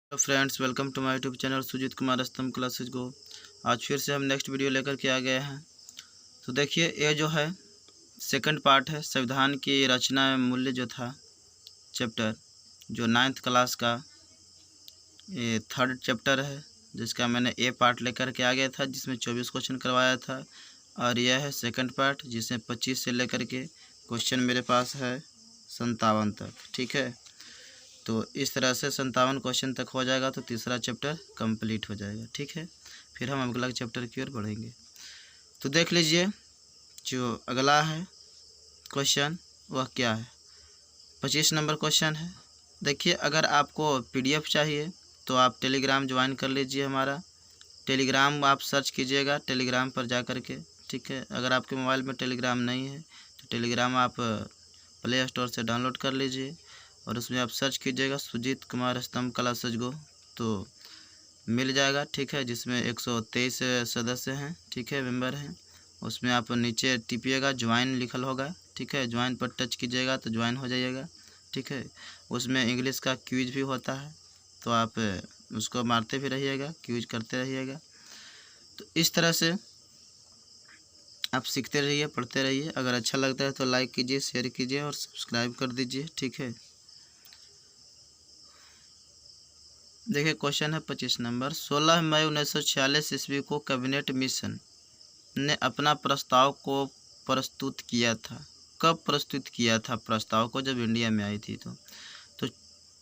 Hello friends, welcome to my YouTube channel Sujit Kumar Stambh classes गो। आज फिर से हम नेक्स्ट वीडियो लेकर के आ गए हैं। तो देखिए, ये जो है सेकंड पार्ट है संविधान की रचना में मूल्य जो था चैप्टर, जो 9th क्लास का ये थर्ड चैप्टर है, जिसका मैंने ए पार्ट लेकर के आ गया था, जिसमें 24 क्वेश्चन करवाया था। और यह है सेकंड पार्ट, जिसमें 25 से लेकर के क्वेश्चन मेरे पास है 57 तक। ठीक है, तो इस तरह से 57 क्वेश्चन तक हो जाएगा तो तीसरा चैप्टर कंप्लीट हो जाएगा। ठीक है, फिर हम अगला चैप्टर की ओर बढ़ेंगे। तो देख लीजिए, जो अगला है क्वेश्चन वह क्या है। 25 नंबर क्वेश्चन है। देखिए, अगर आपको पीडीएफ चाहिए तो आप टेलीग्राम ज्वाइन कर लीजिए। हमारा टेलीग्राम आप सर्च कीजिएगा टेलीग्राम पर जा कर के। ठीक है, अगर आपके मोबाइल में टेलीग्राम नहीं है तो टेलीग्राम आप प्ले स्टोर से डाउनलोड कर लीजिए और उसमें आप सर्च कीजिएगा सुजीत कुमार स्तंभ क्लासेज गो, तो मिल जाएगा। ठीक है, जिसमें 123 सदस्य हैं। ठीक है, मेंबर हैं। उसमें आप नीचे टिपिएगा, ज्वाइन लिखल होगा। ठीक है, ज्वाइन पर टच कीजिएगा तो ज्वाइन हो जाइएगा। ठीक है, उसमें इंग्लिश का क्विज भी होता है, तो आप उसको मारते भी रहिएगा, क्विज करते रहिएगा। तो इस तरह से आप सीखते रहिए, पढ़ते रहिए। अगर अच्छा लगता है तो लाइक कीजिए, शेयर कीजिए और सब्सक्राइब कर दीजिए। ठीक है, देखिए क्वेश्चन है 25 नंबर। 16 मई 1946 ईस्वी को कैबिनेट मिशन ने अपना प्रस्ताव को प्रस्तुत किया था। कब प्रस्तुत किया था प्रस्ताव को? जब इंडिया में आई थी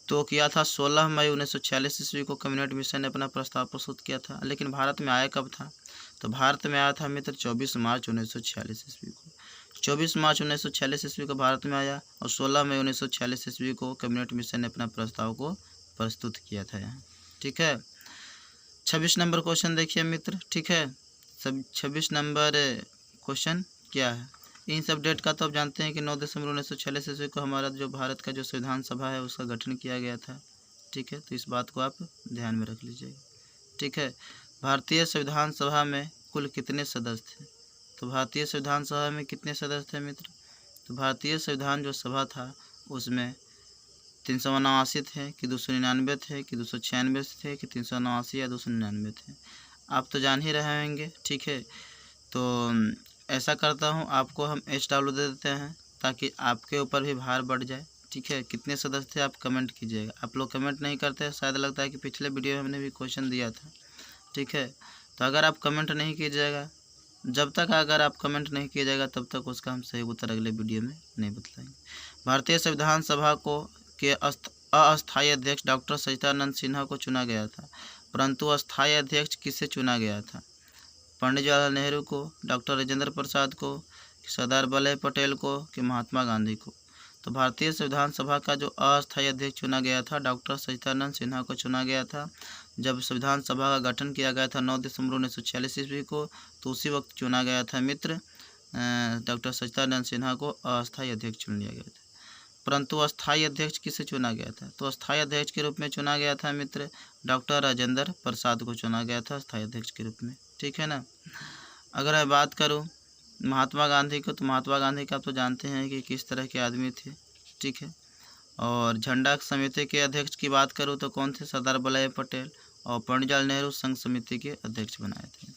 तो किया था 16 मई 1946 ईस्वी को कैबिनेट मिशन ने अपना प्रस्ताव प्रस्तुत किया था। लेकिन भारत में आया कब था? तो भारत में आया था मित्र 24 मार्च 1946 ईस्वी को। 24 मार्च 1946 ईस्वी को भारत में आया और 16 मई 1946 ईस्वी को कैबिनेट मिशन ने अपना प्रस्ताव को प्रस्तुत किया था यहाँ। ठीक है, 26 नंबर क्वेश्चन देखिए मित्र। ठीक है, सब 26 नंबर क्वेश्चन क्या है? इन सब डेट का तो आप जानते हैं कि 9 दिसंबर 1946 ईस्वी को हमारा जो भारत का जो संविधान सभा है उसका गठन किया गया था। ठीक है, तो इस बात को आप ध्यान में रख लीजिएगा। ठीक है, भारतीय संविधान सभा में कुल कितने सदस्य थे? तो भारतीय संविधान सभा में कितने सदस्य थे मित्र? तो भारतीय संविधान जो सभा था उसमें 379 थे कि 299 थे कि 296 थे कि 379 या 299 थे, आप तो जान ही रहे होंगे। ठीक है, तो ऐसा करता हूँ, आपको हम HW दे देते हैं ताकि आपके ऊपर भी भार बढ़ जाए। ठीक है, कितने सदस्य थे आप कमेंट कीजिएगा। आप लोग कमेंट नहीं करते, शायद लगता है कि पिछले वीडियो में हमने भी क्वेश्चन दिया था। ठीक है, तो अगर आप कमेंट नहीं कीजिएगा, जब तक अगर आप कमेंट नहीं कीजिएगा तब तक उसका हम सही उत्तर अगले वीडियो में नहीं बतलाएंगे। भारतीय संविधान सभा को के अस्थायी अध्यक्ष डॉक्टर सच्चिदानंद सिन्हा को चुना गया था, परंतु अस्थायी अध्यक्ष किसे चुना गया था? पंडित जवाहरलाल नेहरू को, डॉक्टर राजेंद्र प्रसाद को, सरदार वल्लभ पटेल को कि महात्मा गांधी को? तो भारतीय संविधान सभा का जो अस्थायी अध्यक्ष चुना गया था डॉक्टर सच्चिदानंद सिन्हा को चुना गया था। जब संविधान सभा का गठन किया गया था 9 दिसंबर 1946 ईस्वी को, तो उसी वक्त चुना गया था मित्र डॉक्टर सच्चिदानंद सिन्हा को अस्थायी अध्यक्ष चुन लिया गया था। परंतु अस्थायी अध्यक्ष किसे चुना गया था? तो अस्थायी अध्यक्ष के रूप में चुना गया था मित्र डॉक्टर राजेंद्र प्रसाद को चुना गया था अस्थायी अध्यक्ष के रूप में। ठीक है ना। अगर मैं बात करूं महात्मा गांधी को, तो महात्मा गांधी का आप तो जानते हैं कि किस तरह के आदमी थे। ठीक है, और झंडा समिति के अध्यक्ष की बात करूं तो कौन थे? सरदार वल्लभ पटेल। और पंडित जवाहरलाल नेहरू संघ समिति के अध्यक्ष बनाए थे।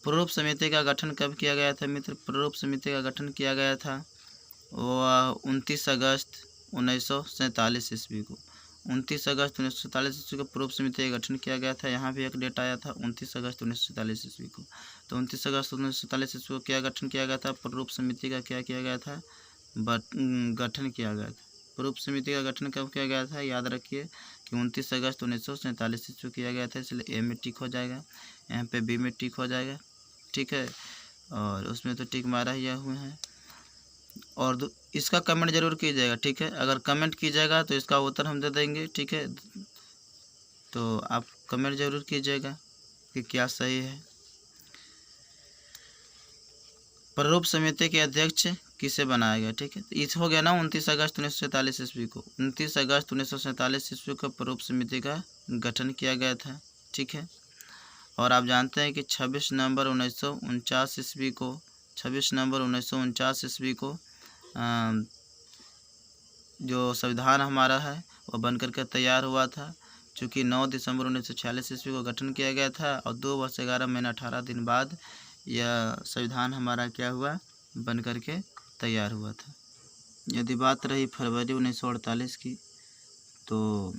प्रारूप समिति का गठन कब किया गया था मित्र? प्रारूप समिति का गठन किया गया था वो 29 अगस्त 1947 ईस्वी को। 29 अगस्त 1947 ईस्वी को प्रारूप समिति का गठन किया गया था। यहाँ भी एक डेट आया था 29 अगस्त 1947 ईस्वी को। तो 29 अगस्त 1947 ईस्वी को क्या गठन किया गया था? प्रारूप समिति का क्या किया गया था? गठन किया गया था। प्रारूप समिति का गठन कब किया गया था? याद रखिए कि 29 अगस्त 1947 ईस्वी किया गया था, इसलिए ए में टिक हो जाएगा, यहाँ पे बी में टिक हो जाएगा। ठीक है, और उसमें तो टिक मारा ही हुए हैं। और इसका कमेंट जरूर कीजिएगा। ठीक है, अगर कमेंट कीजिएगा तो इसका उत्तर हम दे देंगे। ठीक है, तो आप कमेंट जरूर कीजिएगा कि क्या सही है। प्रारूप समिति के अध्यक्ष किसे बनाया गया? ठीक है, तो इस हो गया ना 29 अगस्त 1947 ईस्वी को। 29 अगस्त 1947 ईस्वी को प्रारूप समिति का गठन किया गया था। ठीक है, और आप जानते हैं कि 26 नवंबर 1949 ईस्वी को 26 नवंबर 1949 ईस्वी को जो संविधान हमारा है वह बन करके तैयार हुआ था। चूँकि 9 दिसंबर 1946 ईस्वी को गठन किया गया था और 2 वर्ष 11 महीना 18 दिन बाद यह संविधान हमारा क्या हुआ, बन कर के तैयार हुआ था। यदि बात रही फरवरी 1948 की, तो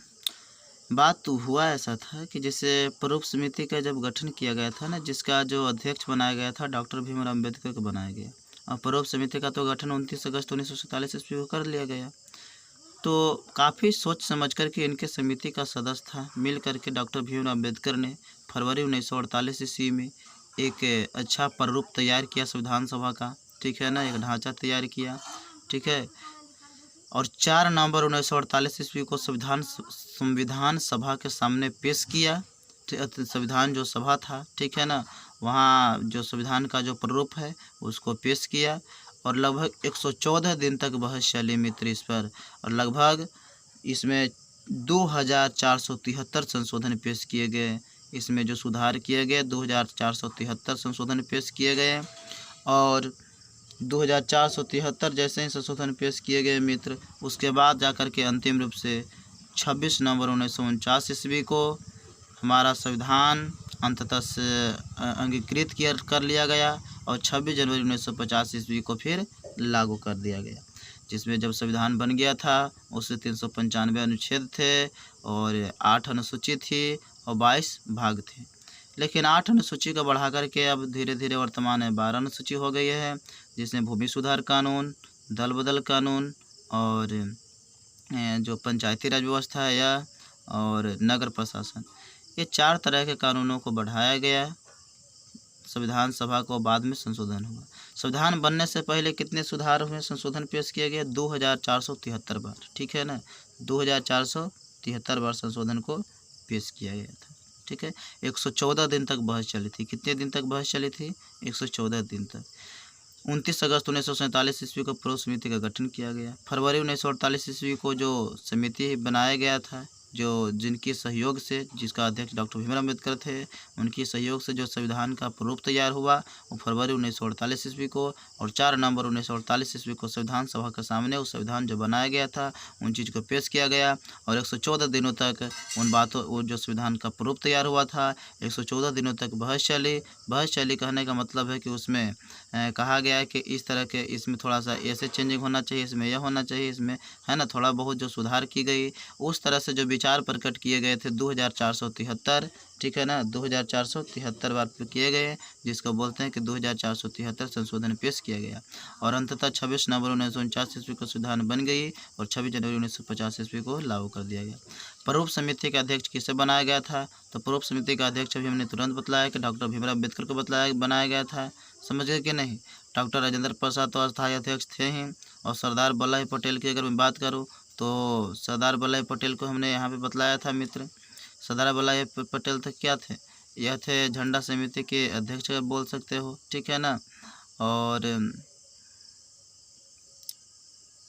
बात तो हुआ ऐसा था कि जैसे प्ररूप समिति का जब गठन किया गया था ना, जिसका जो अध्यक्ष बनाया गया था डॉक्टर भीमराव अम्बेडकर को बनाया गया, और प्ररूप समिति का तो गठन 29 अगस्त 1947 ईस्वी को कर लिया गया। तो काफ़ी सोच समझ कर के इनके समिति का सदस्य था, मिल करके डॉक्टर भीमराव अम्बेडकर ने फरवरी 1948 ईस्वी में एक अच्छा प्रारूप तैयार किया संविधान सभा का, ठीक है ना, एक ढांचा तैयार किया, ठीक है। और 4 नवंबर 1948 ईस्वी को संविधान सभा के सामने पेश किया। संविधान जो सभा था, ठीक है ना, वहाँ जो संविधान का जो प्रारूप है उसको पेश किया और लगभग 114 दिन तक बहस चली मित्र इस पर, और लगभग इसमें 2473 संशोधन पेश किए गए। इसमें जो सुधार किए गए 2473 संशोधन पेश किए गए, और 2473 जैसे ही संशोधन पेश किए गए मित्र, उसके बाद जाकर के अंतिम रूप से 26 नवंबर 1949 ईस्वी को हमारा संविधान अंततः अंगीकृत कर लिया गया और 26 जनवरी 1950 ईस्वी को फिर लागू कर दिया गया। जिसमें जब संविधान बन गया था उससे 395 अनुच्छेद थे और 8 अनुसूची थी और 22 भाग थे, लेकिन 8 अनुसूची को बढ़ा करके अब धीरे धीरे वर्तमान में 12 अनुसूची हो गई है, जिसमें भूमि सुधार कानून, दल बदल कानून और जो पंचायती राज व्यवस्था है यह और नगर प्रशासन, ये 4 तरह के कानूनों को बढ़ाया गया। संविधान सभा को बाद में संशोधन हुआ। संविधान बनने से पहले कितने सुधार हुए, संशोधन पेश किए गए 2473 बार, ठीक है ना, 2473 बार संशोधन को पेश किया गया था, ठीक है। 114 दिन तक बहस चली थी। कितने दिन तक बहस चली थी? 114 दिन तक। 29 अगस्त 1947 ईस्वी को प्ररूप समिति का गठन किया गया। फरवरी 1948 ईस्वी को जो समिति बनाया गया था, जो जिनके सहयोग से, जिसका अध्यक्ष डॉक्टर भीमराव अम्बेडकर थे, उनके सहयोग से जो संविधान का प्रारूप तैयार हुआ वो फरवरी 1948 ईस्वी को, और 4 नवंबर 1948 ईस्वी को संविधान सभा के सामने वो संविधान जो बनाया गया था उन चीज़ को पेश किया गया और 114 दिनों तक उन बातों, वो जो संविधान का प्रारूप तैयार हुआ था 114 दिनों तक बहस चली। कहने का मतलब है कि उसमें कहा गया है कि इस तरह के, इसमें थोड़ा सा ऐसे चेंजिंग होना चाहिए, इसमें यह होना चाहिए, इसमें है ना थोड़ा बहुत जो सुधार की गई, उस तरह से जो विचार प्रकट किए गए थे 2473, ठीक है ना, 2473 बार किए गए, जिसको बोलते हैं कि 2473 संशोधन पेश किया गया और अंततः 26 नवंबर 1949 ईस्वी को संविधान बन गई और 26 जनवरी 1950 ईस्वी को लागू कर दिया गया। प्रारूप समिति का अध्यक्ष किसे बनाया गया था? तो प्रारूप समिति का अध्यक्ष अभी हमने तुरंत बतलाया कि डॉक्टर भीमराव अम्बेडकर को बनाया गया था। समझ गए कि नहीं? डॉक्टर राजेंद्र प्रसाद तो अस्थायी अध्यक्ष थे ही, और सरदार वल्लभ भाई पटेल की अगर मैं बात करूँ तो सरदार वल्लभ भाई पटेल को हमने यहाँ पे बतलाया था मित्र। सरदार वल्लभ भाई पटेल थे, क्या थे? यह थे झंडा समिति के अध्यक्ष बोल सकते हो, ठीक है ना। और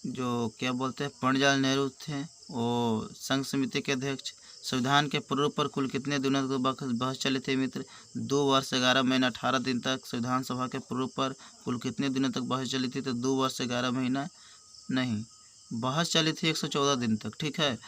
जो क्या बोलते हैं पंडितलाल नेहरू थे, वो संघ समिति के अध्यक्ष। संविधान के प्रारूप पर कुल कितने दिनों तक बहस चली थी मित्र? 2 वर्ष 11 महीना 18 दिन तक संविधान सभा के प्रारूप पर कुल कितने दिनों तक बहस चली थी? तो 2 वर्ष 11 महीना नहीं, बहस चली थी 114 दिन तक, ठीक है।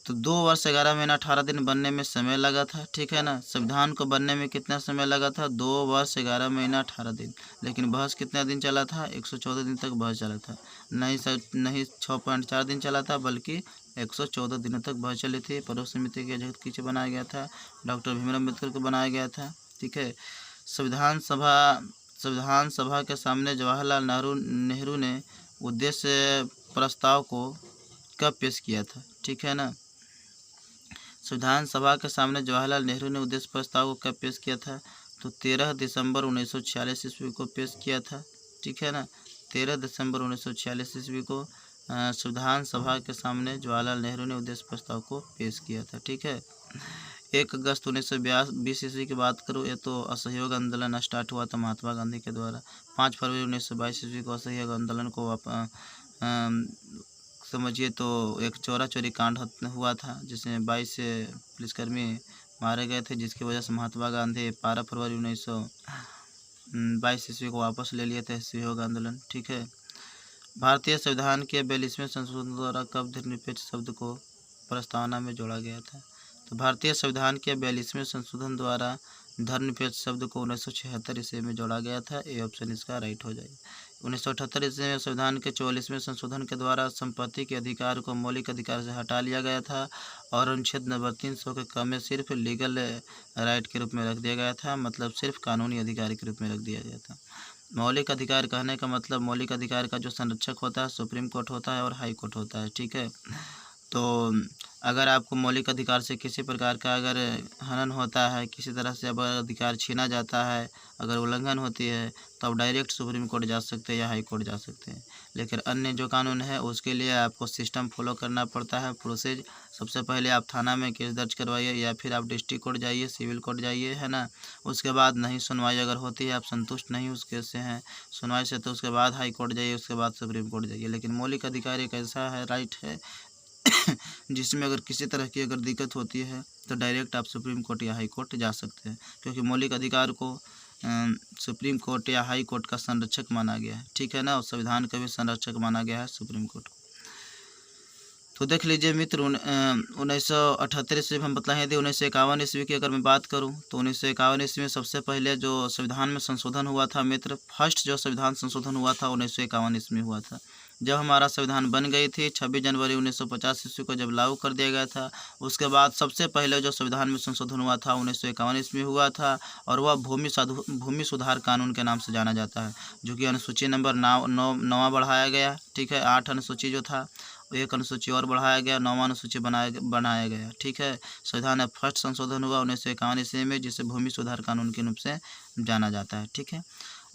तो 2 वर्ष 11 महीना 18 दिन बनने में समय लगा था, ठीक है ना। संविधान को बनने में कितना समय लगा था? 2 वर्ष 11 महीना 18 दिन, लेकिन बहस कितना दिन चला था? 114 दिन तक बहस चला था। नहीं 6.4 दिन चला था, बल्कि 114 दिनों तक बहस चली थी। प्रारूप समिति के अध्यक्ष किसे बनाया गया था? डॉक्टर भीमराव अम्बेडकर को बनाया गया था, ठीक है। संविधान सभा के सामने जवाहरलाल नेहरू ने उद्देश्य प्रस्ताव को कब पेश किया था? ठीक है ना। संविधान सभा के सामने जवाहरलाल नेहरू ने उद्देश्य प्रस्ताव को कब पेश किया था? तो 13 दिसंबर 1946 ईस्वी को पेश किया था, ठीक है ना। 13 दिसंबर 1946 ईस्वी को संविधान सभा के सामने जवाहरलाल नेहरू ने उद्देश्य प्रस्ताव को पेश किया था, ठीक है। 1 अगस्त 1920 ईस्वी की बात करूँ, ये तो असहयोग आंदोलन स्टार्ट हुआ था महात्मा गांधी के द्वारा। 5 फरवरी 1922 ईस्वी को असहयोग आंदोलन को समझिए तो एक चोरा चोरी कांड हुआ था, जिसमें 22 पुलिसकर्मी मारे गए थे, जिसकी वजह से महात्मा गांधी 12 फरवरी 1922 ईस्वी को वापस ले लिए थे असहयोग आंदोलन, ठीक है। भारतीय संविधान के 42वें संशोधन द्वारा कब धर्मनिरपेक्ष शब्द को प्रस्तावना में जोड़ा गया था? तो भारतीय संविधान के 42वें संशोधन द्वारा धर्मनिरपेक्ष शब्द को 1976 ईस्वी में जोड़ा गया था। ए ऑप्शन इसका राइट हो जाएगा। 1978 ईस्वी में संविधान के 44वें संशोधन के द्वारा संपत्ति के अधिकार को मौलिक अधिकार से हटा लिया गया था और अनुच्छेद नंबर 300 के क्रम में सिर्फ लीगल राइट के रूप में रख दिया गया था, मतलब सिर्फ कानूनी अधिकार के रूप में रख दिया गया था। मौलिक अधिकार कहने का मतलब मौलिक अधिकार का जो संरक्षक होता है सुप्रीम कोर्ट होता है और हाई कोर्ट होता है, ठीक है। तो अगर आपको मौलिक अधिकार से किसी प्रकार का अगर हनन होता है, किसी तरह से अगर अधिकार छीना जाता है, अगर उल्लंघन होती है, तो आप डायरेक्ट सुप्रीम कोर्ट जा सकते हैं या हाई कोर्ट जा सकते हैं। लेकिन अन्य जो कानून है उसके लिए आपको सिस्टम फॉलो करना पड़ता है, प्रोसेस। सबसे पहले आप थाना में केस दर्ज करवाइए या फिर आप डिस्ट्रिक्ट कोर्ट जाइए, सिविल कोर्ट जाइए, है ना। उसके बाद नहीं सुनवाई अगर होती है, आप संतुष्ट नहीं उस केस से हैं सुनवाई से, तो उसके बाद हाई कोर्ट जाइए, उसके बाद सुप्रीम कोर्ट जाइए। लेकिन मौलिक अधिकार एक ऐसा है, राइट है जिसमें अगर किसी तरह की अगर दिक्कत होती है तो डायरेक्ट आप सुप्रीम कोर्ट या हाई कोर्ट जा सकते हैं, क्योंकि मौलिक अधिकार को सुप्रीम कोर्ट या हाई कोर्ट का संरक्षक माना गया है, ठीक है ना। और संविधान का भी संरक्षक माना गया है सुप्रीम कोर्ट को। तो देख लीजिए मित्र, 1978 ईस्वी में हम बतलाएँ। यदि 1951 ईस्वी की अगर मैं बात करूं तो 1951 ईस्वी में सबसे पहले जो संविधान में संशोधन हुआ था मित्र, फर्स्ट जो संविधान संशोधन हुआ था 1951 ईस्वी में हुआ था। जब हमारा संविधान बन गई थी 26 जनवरी 1950 ईस्वी को जब लागू कर दिया गया था, उसके बाद सबसे पहले जो संविधान में संशोधन हुआ था 1951 ईस्वी में हुआ था, और वह भूमि सुधार कानून के नाम से जाना जाता है, जो कि अनुसूची नंबर 9 बढ़ाया गया, ठीक है। 8 अनुसूची जो था, एक अनुसूची और बढ़ाया गया, 9वां अनुसूची बनाया गया, ठीक है। संविधान में फर्स्ट संशोधन हुआ 1951 ईस्वी में, जिसे भूमि सुधार कानून के रूप से जाना जाता है, ठीक है।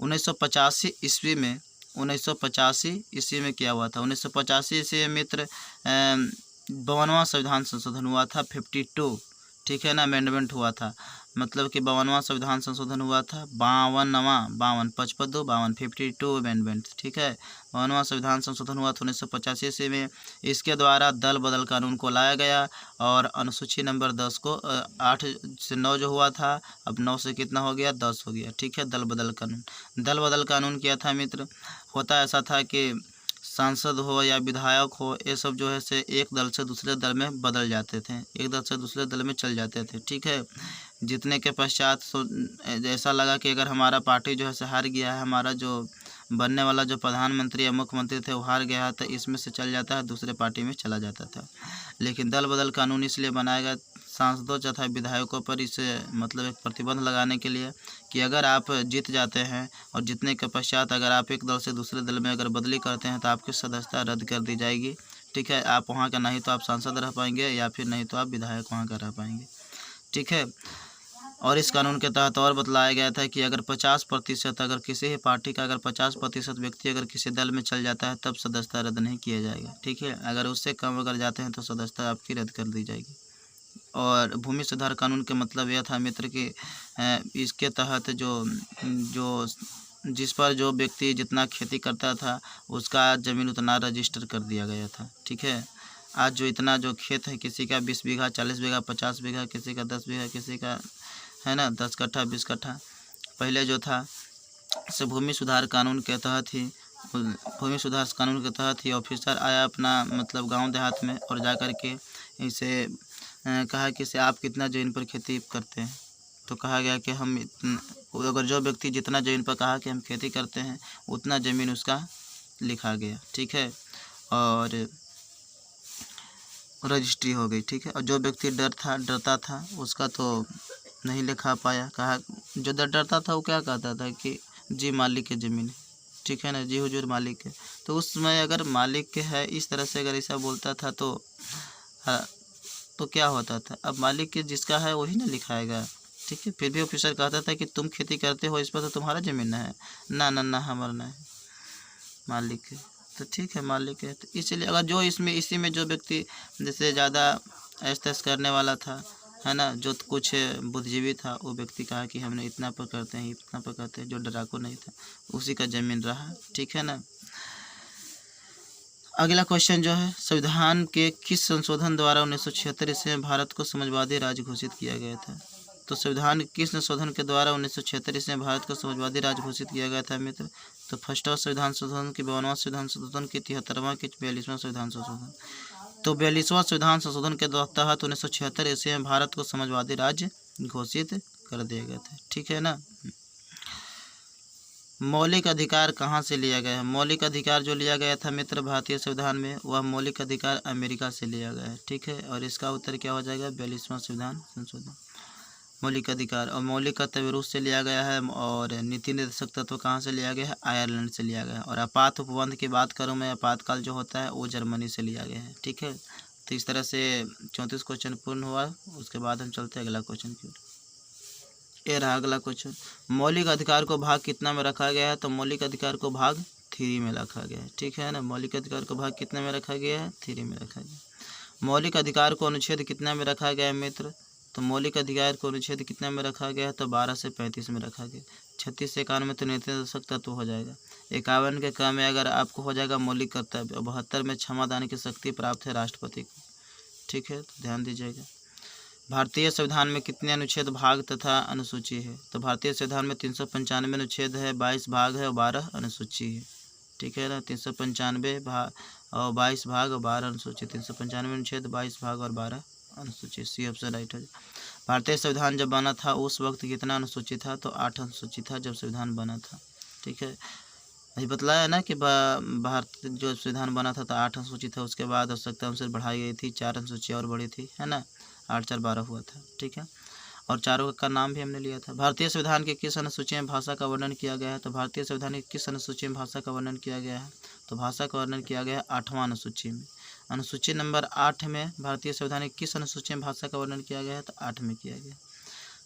1985 ईस्वी में 1985 ईस्वी में क्या हुआ था? 1985 ईस्वी में मित्र 52वां संविधान संशोधन हुआ था, 52, ठीक है ना, अमेंडमेंट हुआ था। मतलब कि 52वां संविधान संशोधन हुआ था, 52 52 अमेंडमेंट, ठीक है। 52वां संविधान संशोधन हुआ था 1985 ईस्वी में। इसके द्वारा दल बदल कानून को लाया गया और अनुसूची नंबर 10 को 8 से 9 जो हुआ था, अब 9 से कितना हो गया? 10 हो गया, ठीक है। दल बदल कानून क्या था मित्र? होता ऐसा था कि सांसद हो या विधायक हो, ये सब जो है से एक दल से दूसरे दल में बदल जाते थे, एक दल से दूसरे दल में चल जाते थे, ठीक है। जीतने के पश्चात ऐसा लगा कि अगर हमारा पार्टी जो है से हार गया है, हमारा जो बनने वाला जो प्रधानमंत्री या मुख्यमंत्री थे वो हार गया है, तो इसमें से चल जाता है, दूसरे पार्टी में चला जाता था। लेकिन दल बदल कानून इसलिए बनाया गया सांसदों तथा विधायकों पर, इसे मतलब एक प्रतिबंध लगाने के लिए कि अगर आप जीत जाते हैं और जीतने के पश्चात अगर आप एक दल से दूसरे दल में अगर बदली करते हैं तो आपकी सदस्यता रद्द कर दी जाएगी, ठीक है। आप वहाँ का नहीं तो आप सांसद रह पाएंगे या फिर नहीं तो आप विधायक वहाँ का रह पाएंगे, ठीक है। और इस कानून के तहत और बतलाया गया था कि अगर 50% अगर किसी भी पार्टी का अगर 50% व्यक्ति अगर किसी दल में चल जाता है तब सदस्यता रद्द नहीं किया जाएगा, ठीक है। अगर उससे कम अगर जाते हैं तो सदस्यता आपकी रद्द कर दी जाएगी। और भूमि सुधार कानून के मतलब यह था मित्र कि इसके तहत जो जिस पर जो व्यक्ति जितना खेती करता था उसका ज़मीन उतना रजिस्टर कर दिया गया था, ठीक है। आज जो इतना जो खेत है, किसी का 20 बीघा 40 बीघा 50 बीघा, किसी का 10 बीघा, किसी का है ना 10 कट्ठा 20 कट्ठा, पहले जो था से भूमि सुधार कानून के तहत ही ऑफिसर आया अपना मतलब गांव देहात में और जा कर के इसे कहा कि इसे आप कितना ज़मीन पर खेती करते हैं, तो कहा गया कि हम अगर जो व्यक्ति जितना ज़मीन पर कहा कि हम खेती करते हैं उतना ज़मीन उसका लिखा गया, ठीक है, और रजिस्ट्री हो गई, ठीक है। और जो व्यक्ति डरता था उसका तो नहीं लिखा पाया, कहा जो डरता था वो क्या कहता था कि जी मालिक के ज़मीन है, ठीक है ना, जी हुजूर मालिक है। तो उस समय अगर मालिक के है इस तरह से अगर ऐसा बोलता था तो क्या होता था? अब मालिक के जिसका है वही ना लिखाएगा, ठीक है। फिर भी ऑफिसर कहता था कि तुम खेती करते हो, इस पर तो तुम्हारा ज़मीन है ना हमारा ना है, मालिक है, तो ठीक है मालिक है। तो इसलिए अगर जो इसी में जो व्यक्ति जैसे ज़्यादा ऐश तैश करने वाला था, है ना, जो कुछ बुद्धिजीवी था, वो व्यक्ति कहा कि हमने इतना पर करते हैं, इतना पर करते हैं। जो डराकू नहीं था उसी का ज़मीन रहा, ठीक है ना। अगला क्वेश्चन जो है, संविधान के किस संशोधन द्वारा 1976 ईस्वी में भारत को समाजवादी राज्य घोषित किया गया था? तो संविधान के किस संशोधन के द्वारा 1976 ईस्वी में भारत को समाजवादी राज्य घोषित किया गया था मित्र? तो फर्स्ट संविधान संशोधन की 52वां संविधान संशोधन की 73वां की 42वां संविधान संशोधन। तो 42वां संविधान संशोधन के तहत 1976 ईस्वी में भारत को समाजवादी राज्य घोषित कर दिया गया था। ठीक है ना। मौलिक अधिकार कहाँ से लिया गया है? मौलिक अधिकार जो लिया गया था मित्र भारतीय संविधान में, वह मौलिक अधिकार अमेरिका से लिया गया है। ठीक है, और इसका उत्तर क्या हो जाएगा? 42वां संविधान संशोधन। मौलिक अधिकार और मौलिक कर्तव्य रूस से लिया गया है, और नीति निर्देशक तत्व कहाँ से लिया गया है? आयरलैंड से लिया गया है। और आपात उपबंध की बात करूँ मैं, आपातकाल जो होता है वो जर्मनी से लिया गया है। ठीक है, तो इस तरह से 34 क्वेश्चन पूर्ण हुआ। उसके बाद हम चलते हैं अगला क्वेश्चन की ओर। ये रहा अगला क्वेश्चन। मौलिक अधिकार को भाग कितना में रखा गया है? तो मौलिक अधिकार को भाग 3 में रखा गया है। ठीक है ना, मौलिक अधिकार को भाग कितने में रखा गया है? 3 में रखा गया। मौलिक अधिकार को अनुच्छेद कितना में रखा गया है मित्र? तो मौलिक अधिकार को अनुच्छेद कितना में रखा गया है? तो 12 से 35 में रखा गया। 36 से 51 में तो नीति निर्देशक तत्व हो जाएगा। 51 के क्रम में अगर आपको हो जाएगा मौलिक कर्तव्य, और 72 में क्षमा दान की शक्ति प्राप्त है राष्ट्रपति को। ठीक है, तो ध्यान दीजिएगा। भारतीय संविधान में कितने अनुच्छेद, भाग तथा अनुसूची है? तो भारतीय संविधान में 395 अनुच्छेद है, 22 भाग है और 12 अनुसूची है। ठीक है ना, 395 भाग और 22 भाग और 12 अनुसूची। 395 अनुच्छेद, 22 भाग और 12 अनुसूची। सी ऑप्शन राइट है। भारतीय संविधान जब बना था उस वक्त कितना अनुसूची था? तो 8 अनुसूची था जब संविधान बना था। ठीक है, अभी बतलाया ना कि भारत जो संविधान बना था तो 8 अनुसूची था। उसके बाद आवश्यकता अनुसार बढ़ाई गई थी, 4 अनुसूची और बढ़ी थी, है ना। 8 4 12 हुआ था। ठीक है, और चारों का नाम भी हमने लिया था। भारतीय संविधान के किस अनुसूची में भाषा का वर्णन किया गया है? तो भारतीय संविधान की किस अनुसूची में भाषा का वर्णन किया गया है? तो भाषा का वर्णन किया गया है 8वां अनुसूची में। अनुसूची नंबर 8 में भारतीय संविधान की किस अनुसूची में भाषा का वर्णन किया गया है? तो 8 में किया गया।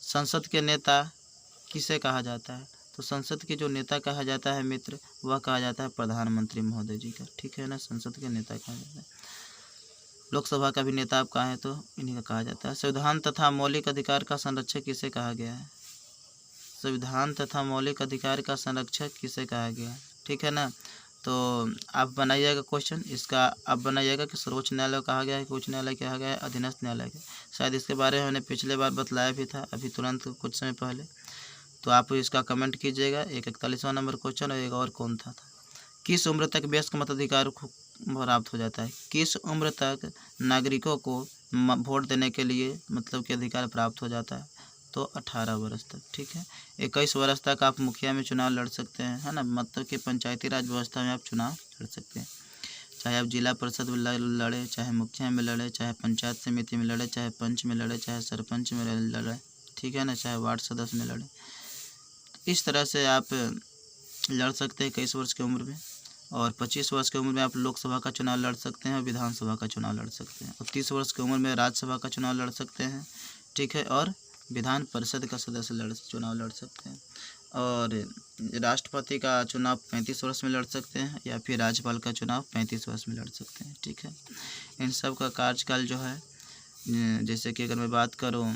संसद के नेता किसे कहा जाता है? तो संसद के जो नेता कहा जाता है मित्र, वह कहा जाता है प्रधानमंत्री महोदय जी का। ठीक है ना, संसद के नेता कहा जाता है। लोकसभा का भी नेता आप कहें तो इन्हीं का कहा जाता है। संविधान तथा मौलिक अधिकार का संरक्षक किसे कहा गया है? संविधान तथा मौलिक अधिकार का संरक्षक किसे कहा गया है? ठीक है ना, तो आप बनाइएगा क्वेश्चन इसका। आप बनाइएगा कि सर्वोच्च न्यायालय कहा गया है कि उच्च न्यायालय कहा गया है, अधीनस्थ न्यायालय का। शायद इसके बारे में मैंने पिछले बार बतलाया भी था, अभी तुरंत कुछ समय पहले। तो आप इसका कमेंट कीजिएगा। 41वां नंबर क्वेश्चन, और एक और कौन था? किस उम्र तक वयस्क मताधिकार प्राप्त हो जाता है? किस उम्र तक नागरिकों को वोट देने के लिए मतलब कि अधिकार प्राप्त हो जाता है? तो 18 वर्ष तक। ठीक है, 21 वर्ष तक आप मुखिया में चुनाव लड़ सकते हैं, है ना। मतलब कि पंचायती राज व्यवस्था में आप चुनाव लड़ सकते हैं, चाहे आप जिला परिषद में लड़े, चाहे मुखिया में लड़े, चाहे पंचायत समिति में लड़े, चाहे पंच में लड़े, चाहे सरपंच में लड़े। ठीक है ना, चाहे वार्ड सदस्य में लड़े। इस तरह से आप लड़ सकते हैं 21 वर्ष की उम्र में। और 25 वर्ष की उम्र में आप लोकसभा का चुनाव लड़ सकते हैं और विधानसभा का चुनाव लड़ सकते हैं। और 30 वर्ष की उम्र में राज्यसभा का चुनाव लड़ सकते हैं। ठीक है, और विधान परिषद का सदस्य चुनाव लड़ सकते हैं। और राष्ट्रपति का चुनाव 35 वर्ष में लड़ सकते हैं, या फिर राज्यपाल का चुनाव 35 वर्ष में लड़ सकते हैं। ठीक है, इन सब का कार्यकाल जो है, जैसे कि अगर मैं बात करूँ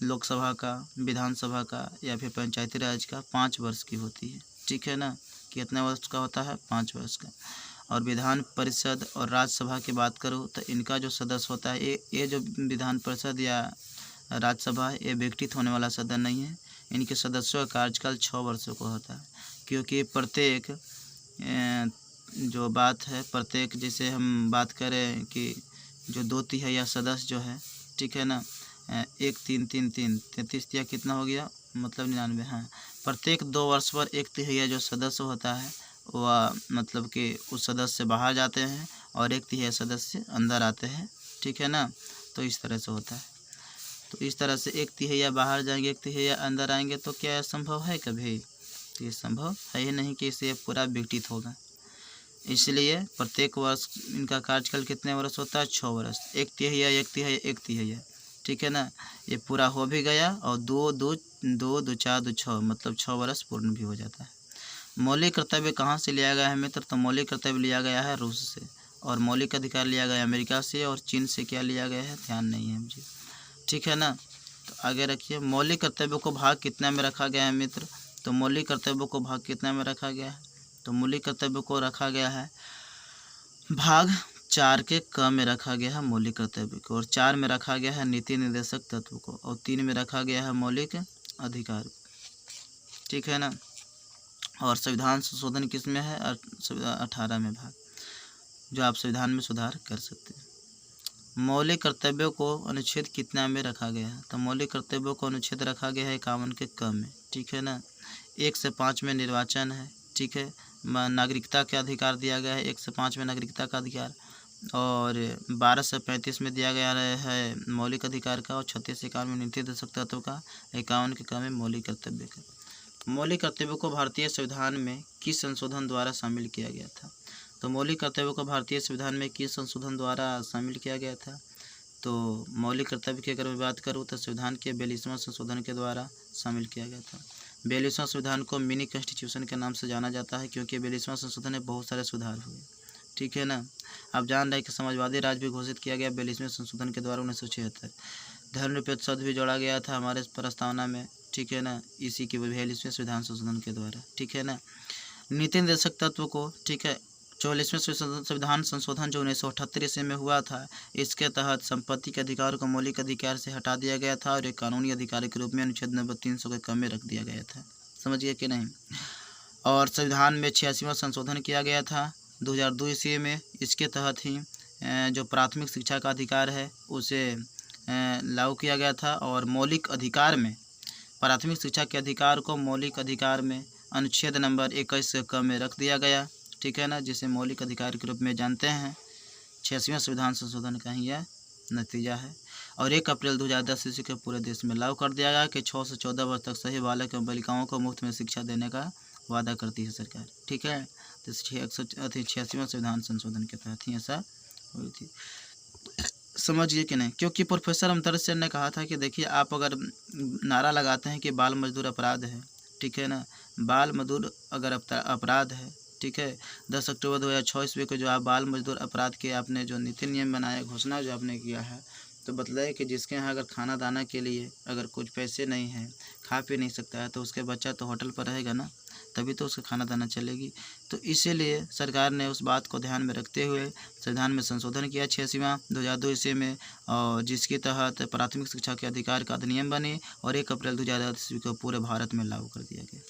लोकसभा का, विधानसभा का या फिर पंचायती राज का, 5 वर्ष की होती है। ठीक है ना, कितने वर्ष का होता है? 5 वर्ष का। और विधान परिषद और राज्यसभा की बात करूँ तो इनका जो सदस्य होता है, ये जो विधान परिषद या राज्यसभा, ये व्यक्तिगत होने वाला सदन नहीं है। इनके सदस्यों का कार्यकाल 6 वर्षों का होता है, क्योंकि प्रत्येक जो बात है, प्रत्येक जैसे हम बात करें कि जो 2 तिहाई सदस्य जो है, ठीक है ना, 1 3 3 3 33 या कितना हो गया, मतलब 99। हाँ, प्रत्येक 2 वर्ष पर 1 तिहाई जो सदस्य होता है वह मतलब कि उस सदस्य से बाहर जाते हैं और 1 तिहाई सदस्य अंदर आते हैं। ठीक है ना, तो इस तरह से होता है। तो इस तरह से 1 तिहाई बाहर जाएंगे, 1 तिहाई अंदर आएंगे, तो क्या संभव है कभी? तो ये संभव है ही नहीं कि इससे पूरा व्यतीत होगा। इसलिए प्रत्येक वर्ष इनका कार्यकाल कितने वर्ष होता है? 6 वर्ष। 1 तिहाई 1 तिहाई 1 तिहाई। ठीक है ना, ये पूरा हो भी गया और 2 2 2 2 4 2 6 मतलब 6 वर्ष पूर्ण भी हो जाता है। मौलिक कर्तव्य कहाँ से लिया गया है मित्र? तो मौलिक कर्तव्य लिया गया है रूस से, और मौलिक अधिकार लिया गया है अमेरिका से, और चीन से क्या लिया गया है ध्यान नहीं है मुझे। ठीक है ना, तो आगे रखिए। मौलिक कर्तव्यों को भाग कितना में रखा गया है मित्र? तो मौलिक कर्तव्यों को भाग कितना में रखा गया है? तो मौलिक कर्तव्यों को रखा गया है भाग 4 के क में रखा गया है मौलिक कर्तव्य को, और 4 में रखा गया है नीति निर्देशक तत्व को, और 3 में रखा गया है मौलिक अधिकार। ठीक है ना, और संविधान संशोधन किस में है? 18 में भाग। जो आप संविधान में सुधार कर सकते हैं। मौलिक कर्तव्यों को अनुच्छेद कितना में रखा गया है? तो मौलिक कर्तव्यों को अनुच्छेद रखा गया है 51 के क में, ठीक है ना। 1 से 5 में निर्वाचन है, ठीक है। नागरिकता का अधिकार दिया गया है, 1 से 5 में नागरिकता का अधिकार, और 12 से 35 में दिया गया है मौलिक अधिकार का, और 36 से 51 में नीति दशक तत्व का, 51 के क में मौलिक कर्तव्य का। मौलिक कर्तव्यों को भारतीय संविधान में किस संशोधन द्वारा शामिल किया गया था? तो मौलिक कर्तव्यों को भारतीय संविधान में किस संशोधन द्वारा शामिल किया गया था? तो मौलिक कर्तव्य की अगर मैं बात करूँ तो संविधान के 42वां संशोधन के द्वारा शामिल किया गया था। 42वां संविधान को मिनी कॉन्स्टिट्यूशन के नाम से जाना जाता है, क्योंकि 42वां संशोधन में बहुत सारे सुधार हुए, ठीक है ना। आप जान रहे हैं कि समाजवादी राज्य भी घोषित किया गया 42वें संशोधन के द्वारा 1976। धर्मनिरपेक्ष शब्द भी जोड़ा गया था हमारे प्रस्तावना में, ठीक है ना, इसी के 42वें संविधान संशोधन के द्वारा, ठीक है ना। नीति निर्देशक तत्व को, ठीक है, 44वें संविधान संशोधन जो 1978 ईस्वी में हुआ था, इसके तहत संपत्ति के अधिकार को मौलिक अधिकार से हटा दिया गया था और एक कानूनी अधिकार के रूप में अनुच्छेद नंबर 300 के क में रख दिया गया था, समझिए कि नहीं। और संविधान में 86वां संशोधन किया गया था 2002 ईस्वी में। इसके तहत ही जो प्राथमिक शिक्षा का अधिकार है उसे लागू किया गया था, और मौलिक अधिकार में प्राथमिक शिक्षा के अधिकार को मौलिक अधिकार में अनुच्छेद नंबर 21 के क में रख दिया गया, ठीक है ना, जिसे मौलिक अधिकार के रूप में जानते हैं। 86वें संविधान संशोधन का ही यह नतीजा है। और 1 अप्रैल 2010 ईस्वी के पूरे देश में लागू कर दिया गया कि 6 से 14 वर्ष तक सभी बालक एवं बालिकाओं को मुफ्त में शिक्षा देने का वादा करती है सरकार, ठीक है। तो 86वें संविधान संशोधन के तहत ही ऐसा हुई थी, समझिए कि नहीं। क्योंकि प्रोफेसर अमर्त्य सेन ने कहा था कि देखिए, आप अगर नारा लगाते हैं कि बाल मजदूर अपराध है, ठीक है ना, बाल मजदूर अगर अपराध है, ठीक है, 10 अक्टूबर 2006 ईस्वी को जो आप बाल मजदूर अपराध के आपने जो नीति नियम बनाया, घोषणा जो आपने किया है, तो बतलाए कि जिसके यहाँ अगर खाना दाना के लिए अगर कुछ पैसे नहीं हैं, खा पी नहीं सकता है, तो उसके बच्चा तो होटल पर रहेगा ना, तभी तो उसका खाना दाना चलेगी। तो इसीलिए सरकार ने उस बात को ध्यान में रखते हुए संविधान में संशोधन किया 86वां 2002 ईस्वी में, और जिसके तहत प्राथमिक शिक्षा के अधिकार का अधिनियम बने और 1 अप्रैल 2010 ईस्वी को पूरे भारत में लागू कर दिया गया।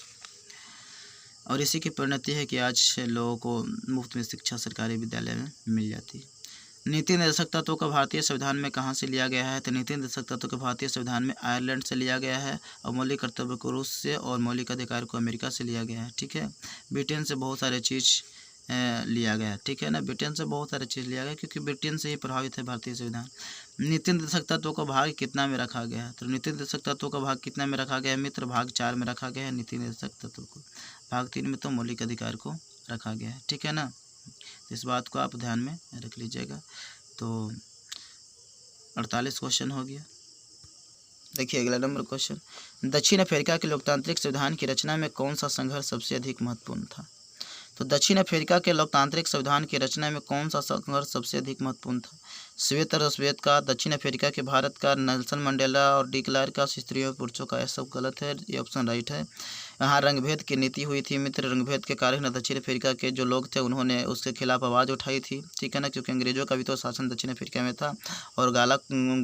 और इसी की परिणति है कि आज लोगों को मुफ्त में शिक्षा सरकारी विद्यालय में मिल जाती है। नीति निर्देशक तत्वों का भारतीय संविधान में कहाँ से लिया गया है? तो नीति निर्देशक तत्व को भारतीय संविधान में आयरलैंड से लिया गया है, और मौलिक कर्तव्य को रूस से, और मौलिक अधिकार को अमेरिका से लिया गया है, ठीक है। ब्रिटेन से बहुत सारे चीज़ लिया गया है, ठीक है ना। ब्रिटेन से बहुत सारे चीज़ लिया गया, क्योंकि ब्रिटेन से ही प्रभावित है भारतीय संविधान। नीति निर्देशक तत्वों का भाग कितना में रखा गया है? तो नीति निर्देशक तत्वों का भाग कितना में रखा गया है मित्र? भाग 4 में रखा गया है नीति निर्देशक तत्वों को। भाग 3 में तो मौलिक अधिकार को रखा गया है, ठीक है ना। इस बात को आप ध्यान में रख लीजिएगा। तो 48 क्वेश्चन हो गया। देखिए अगला नंबर क्वेश्चन, दक्षिण अफ्रीका के लोकतांत्रिक संविधान की रचना में कौन सा संघर्ष सबसे अधिक महत्वपूर्ण था? तो दक्षिण अफ्रीका के लोकतांत्रिक संविधान की रचना में कौन सा संघर्ष सबसे अधिक महत्वपूर्ण था? श्वेत और श्वेत का, दक्षिण अफ्रीका के, भारत का, नेल्सन मंडेला और डी क्लार्क का, स्त्रियों पुरुषों का, यह सब गलत है, ये ऑप्शन राइट है। यहाँ रंगभेद की नीति हुई थी मित्र। रंगभेद के कारण दक्षिण अफ्रीका के जो लोग थे उन्होंने उसके खिलाफ आवाज़ उठाई थी, ठीक है ना, क्योंकि अंग्रेजों का भी तो शासन दक्षिण अफ्रीका में था और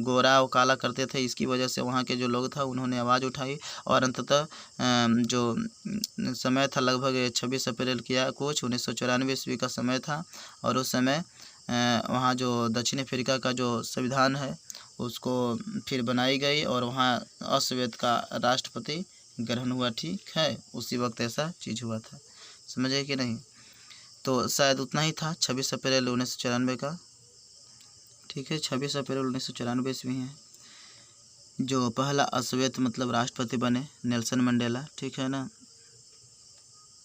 गोरा और काला करते थे। इसकी वजह से वहाँ के जो लोग था उन्होंने आवाज़ उठाई, और अंततः जो समय था लगभग 26 अप्रैल किया कुछ 1994 ईस्वी का समय था, और उस समय वहाँ जो दक्षिण अफ्रीका का जो संविधान है उसको फिर बनाई गई, और वहाँ अश्वेत का राष्ट्रपति ग्रहण हुआ, ठीक है। उसी वक्त ऐसा चीज़ हुआ था, समझे कि नहीं। तो शायद उतना ही था, 26 अप्रैल 1994 का, ठीक है। 26 अप्रैल 1994 ईस्वी है जो पहला अश्वेत मतलब राष्ट्रपति बने, नेल्सन मंडेला, ठीक है ना,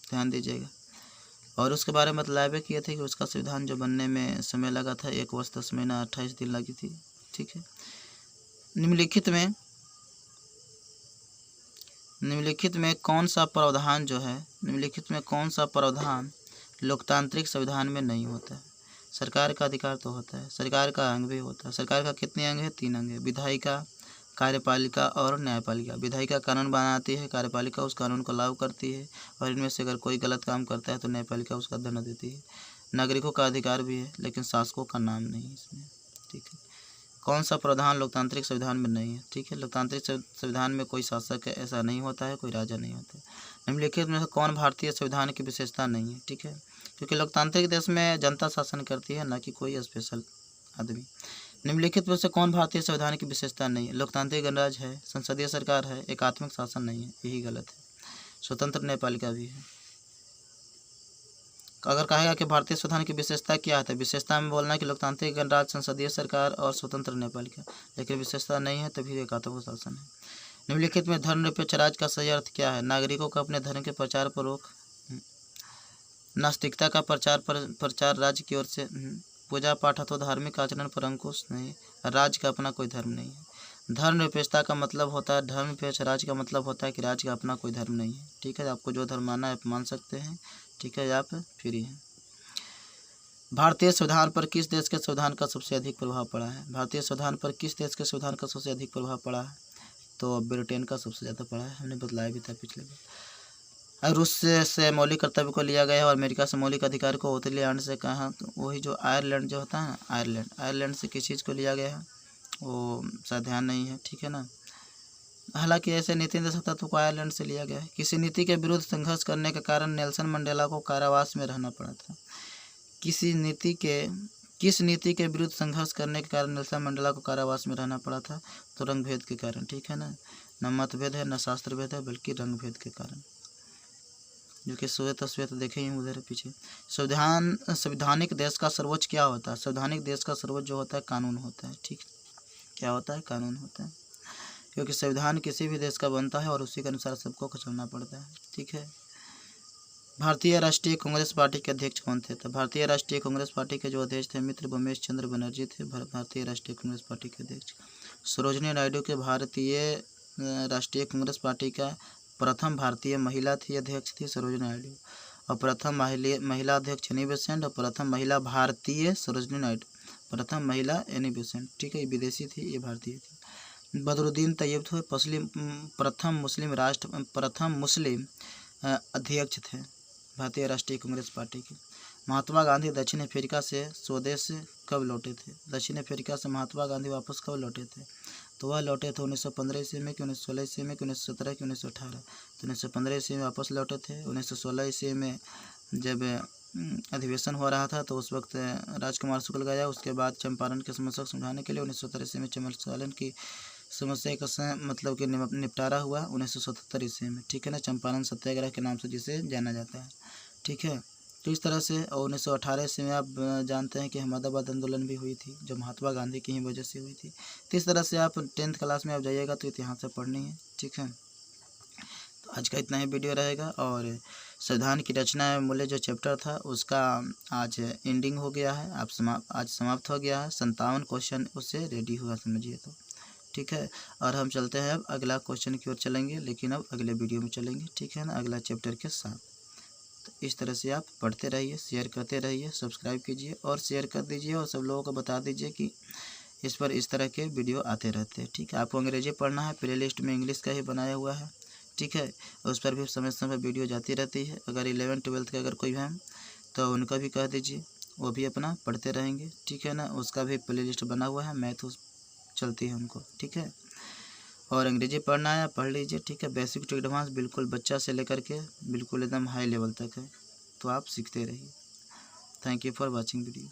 ध्यान दीजिएगा। और उसके बारे में बतलावे किए थे कि उसका संविधान जो बनने में समय लगा था 1 वर्ष 10 महीना 28 दिन लगी थी, ठीक है। निम्नलिखित में कौन सा प्रावधान जो है, निम्नलिखित में कौन सा प्रावधान लोकतांत्रिक संविधान में नहीं होता है? सरकार का अधिकार तो होता है, सरकार का अंग भी होता है। सरकार का कितने अंग है? 3 अंग है, विधायिका, कार्यपालिका और न्यायपालिका। विधायिका कानून बनाती है, कार्यपालिका उस कानून को लागू करती है, और इनमें से अगर कोई गलत काम करता है तो न्यायपालिका उसका दंड देती है। नागरिकों का अधिकार भी है, लेकिन शासकों का नाम नहीं है इसमें, ठीक है। कौन सा प्रावधान लोकतांत्रिक संविधान में नहीं है? ठीक है, लोकतांत्रिक संविधान में कोई शासक ऐसा नहीं होता है, कोई राजा नहीं होता है। निम्नलिखित में से कौन भारतीय संविधान की विशेषता नहीं है? ठीक है, क्योंकि लोकतांत्रिक देश में जनता शासन करती है, ना कि कोई स्पेशल आदमी। निम्नलिखित में से कौन भारतीय संविधान की विशेषता नहीं है? लोकतांत्रिक गणराज्य है, संसदीय सरकार है, एकात्मक शासन नहीं है, यही गलत है। स्वतंत्र न्यायपालिका भी है। अगर कहेगा कि भारतीय संविधान की विशेषता क्या है, तो विशेषता में बोलना है कि लोकतांत्रिक गणराज्य, संसदीय सरकार और स्वतंत्र न्यायपालिका, लेकिन विशेषता नहीं है, तभी एकात्मक शासन है। निम्नलिखित में धर्मनिरपेक्ष राज्य का सही अर्थ क्या है? नागरिकों को अपने धर्म के प्रचार पर रोक, नास्तिकता का प्रचार राज्य की ओर से, पूजा पाठ अथवा धार्मिक आचरण पर अंकुश नहीं, राज्य का अपना कोई धर्म नहीं है। धर्मनिरपेक्षता का मतलब होता है, धर्मनिरपेक्ष राज्य का मतलब होता है कि राज्य का अपना कोई धर्म नहीं है। ठीक है, आपको जो धर्म मानना है आप मान सकते हैं। ठीक है, आप फ्री हैं। भारतीय संविधान पर किस देश के संविधान का सबसे अधिक प्रभाव पड़ा है? भारतीय संविधान पर किस देश के संविधान का सबसे अधिक प्रभाव पड़ा है? तो ब्रिटेन का सबसे ज़्यादा पड़ा है, हमने बतलाया भी था पिछले बार। रूस से मौलिक कर्तव्य को लिया गया है और अमेरिका से मौलिक अधिकार को उत्तरलैंड से कहा, तो वही जो आयरलैंड जो होता है ना, आयरलैंड से किस चीज़ को लिया गया है वो शायद ध्यान नहीं है। ठीक है ना, हालांकि ऐसे नीति निर्देशक तत्व को आयरलैंड से लिया गया है। किसी नीति के विरुद्ध संघर्ष करने के कारण नेल्सन मंडेला को कारावास में रहना पड़ा था? किस नीति के विरुद्ध संघर्ष करने के कारण नेल्सन मंडेला को कारावास में रहना पड़ा था? तो रंग भेद के कारण। ठीक है ना, न मतभेद है, न शास्त्र भेद है, बल्कि रंग भेद के कारण, जो कि श्वेत देखे ही उधर पीछे। संवैधानिक देश का सर्वोच्च क्या होता है? संवैधानिक देश का सर्वोच्च जो होता है कानून होता है। ठीक, क्या होता है? कानून होता है, क्योंकि संविधान किसी भी देश का बनता है और उसी के अनुसार सबको चलना पड़ता है। ठीक है। भारतीय राष्ट्रीय कांग्रेस पार्टी के अध्यक्ष कौन थे? तो भारतीय राष्ट्रीय कांग्रेस पार्टी के जो अध्यक्ष थे मित्र भूमेश चंद्र बनर्जी थे भारतीय राष्ट्रीय कांग्रेस पार्टी के अध्यक्ष। सरोजिनी नायडू के भारतीय राष्ट्रीय कांग्रेस पार्टी का प्रथम भारतीय महिला थी, अध्यक्ष थी सरोजिनी नायडू, और प्रथम महिला अध्यक्ष एनी बेसेंट, और प्रथम महिला भारतीय सरोजिनी नायडू, प्रथम महिला एनी बेसेंट। ठीक है, ये विदेशी थी, ये भारतीय थी। बदरुद्दीन तैयब थे प्रथम मुस्लिम अध्यक्ष थे भारतीय राष्ट्रीय कांग्रेस पार्टी के। महात्मा गांधी दक्षिण अफ्रीका से स्वदेश कब लौटे थे? दक्षिण अफ्रीका से महात्मा गांधी वापस कब लौटे थे? तो वह लौटे थे 1915 ईस्वी में, कि 1916 ईस्वी में, कि 1917, कि 1918। तो 1915 ईस्वी में वापस लौटे थे। 1916 ईस्वी में जब अधिवेशन हो रहा था तो उस वक्त राजकुमार शुक्ल गया। उसके बाद चंपारण की समस्या को समझाने के लिए 1917 ईस्वी में चंपारण की समस्या का मतलब कि निपटारा हुआ 1977 ईस्वी में। ठीक है ना, चंपारण सत्याग्रह के नाम से जिसे जाना जाता है। ठीक है, तो इस तरह से। और 1918 ईस्वी में आप जानते हैं कि अहमदाबाद आंदोलन भी हुई थी, जो महात्मा गांधी की ही वजह से हुई थी। तो इस तरह से आप 10th क्लास में आप जाइएगा तो इतिहास से पढ़नी है। ठीक है, तो आज का इतना ही वीडियो रहेगा। और संविधान की रचना मूल्य जो चैप्टर था उसका आज एंडिंग हो गया है, आज समाप्त हो गया है। 57 क्वेश्चन उससे रेडी हुआ समझिए तो। ठीक है, और हम चलते हैं अब अगला क्वेश्चन की ओर चलेंगे, लेकिन अब अगले वीडियो में चलेंगे। ठीक है ना, अगला चैप्टर के साथ। तो इस तरह से आप पढ़ते रहिए, शेयर करते रहिए, सब्सक्राइब कीजिए और शेयर कर दीजिए, और सब लोगों को बता दीजिए कि इस पर इस तरह के वीडियो आते रहते हैं। ठीक है, आपको अंग्रेजी पढ़ना है, प्ले लिस्ट में इंग्लिश का ही बनाया हुआ है। ठीक है, उस पर भी समय समय वीडियो जाती रहती है। अगर 11th 12th के अगर कोई है तो उनका भी कह दीजिए, वो भी अपना पढ़ते रहेंगे। ठीक है ना, उसका भी प्ले लिस्ट बना हुआ है, मैथ चलती है उनको। ठीक है, और अंग्रेजी पढ़ना है पढ़ लीजिए। ठीक है, बेसिक टू एडवांस बिल्कुल बच्चा से लेकर के बिल्कुल एकदम हाई लेवल तक है, तो आप सीखते रहिए। Thank you for watching video.